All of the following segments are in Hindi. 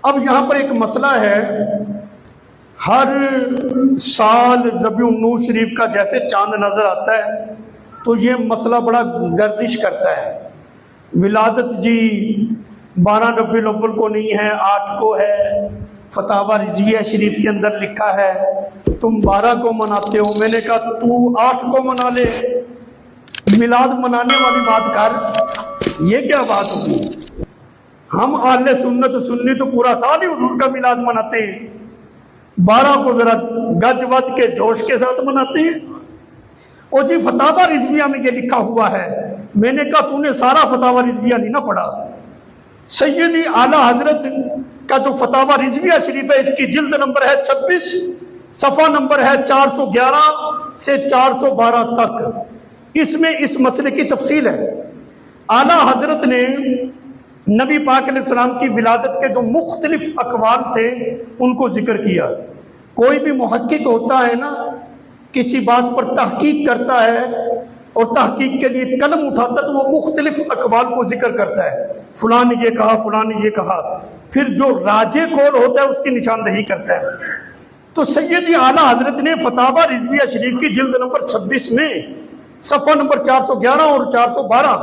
अब यहाँ पर एक मसला है, हर साल रबीउल नूर शरीफ का जैसे चांद नज़र आता है तो ये मसला बड़ा गर्दिश करता है। विलादत जी 12 रबीउल अव्वल को नहीं है, 8 को है। फतावा रिजविया शरीफ के अंदर लिखा है तुम 12 को मनाते हो। मैंने कहा तू 8 को मना ले, मिलाद मनाने वाली बात कर। ये क्या बात होगी? हम आले सुन्नत सुन्नी तो पूरा साल ही हुजूर का मिलाद मनाते हैं, 12 को जरा गज वज के जोश के साथ मनाते हैं। और जी फतावा रिजविया में ये लिखा हुआ है। मैंने कहा तूने सारा फतावा रिजविया नहीं ना पढ़ा। सैयदी आला हजरत का जो फतावा रिजविया शरीफ है, इसकी जिल्द नंबर है 26, सफ़ा नंबर है 411 से 412 तक। इसमें इस मसले की तफसील है। आला हजरत ने नबी पाक अलैहिस्सलाम की विलादत के जो मुख्तलिफ अकवाल थे उनको जिक्र किया। कोई भी मुहक्किक होता है ना, किसी बात पर तहकीक करता है और तहकीक के लिए कलम उठाता है तो वो मुख्तलिफ अकवाल को जिक्र करता है, फलां ने ये कहा, फलां ने ये कहा। फिर जो राजे कौल होता है उसकी निशानदही करता है। तो सैयदी आला हजरत ने फतावा रिजविया शरीफ की जिल्द नंबर 26 में सफ़ा नंबर 411 और 412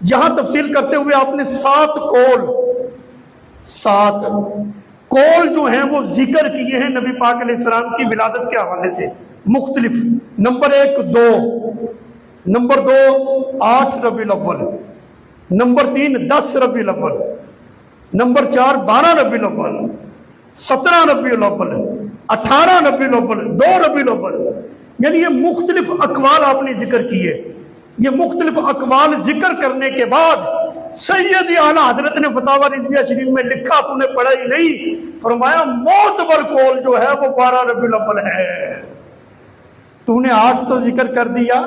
यहां तफसील करते हुए आपने 7 कौल जो हैं वो जिक्र किए हैं नबी पाक अलैहिस्सलाम की विलादत के हवाले से मुख्तलिफ। नंबर 1 2, नंबर 2 8 रबीउल अव्वल, नंबर 3 10 रबीउल अव्वल, नंबर 4 12 रबीउल अव्वल, 17 रबीउल अव्वल, 18 रबीउल अव्वल, 2 रबीउल अव्वल। यानी ये मुख्तलिफ अकवाल आपने जिक्र किए। ये मुख्तलिफ अकवाल जिक्र करने के बाद सैयदी आला हजरत ने फतावा रिजविया शरीफ में लिखा, तूने पढ़ा ही नहीं, फरमाया मोतबर कौल जो है वो 12 रबीउल अव्वल है। तूने 8 तो जिक्र कर दिया।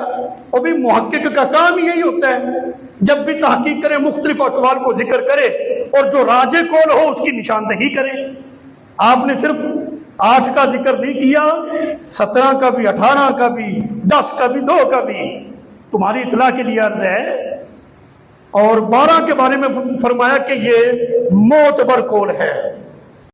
और भी मुहक्किक का काम यही होता है, जब भी तहकीक करे मुख्तलिफ अकवाल को जिक्र करे और जो राजे कौल हो उसकी निशानदही करे। आपने सिर्फ 8 का जिक्र नहीं किया, 17 का भी, 18 का भी, 10 का भी, 2 का भी। तुम्हारी इतला के लिए अर्ज है। और 12 के बारे में फरमाया कि ये मोतबर कौल है।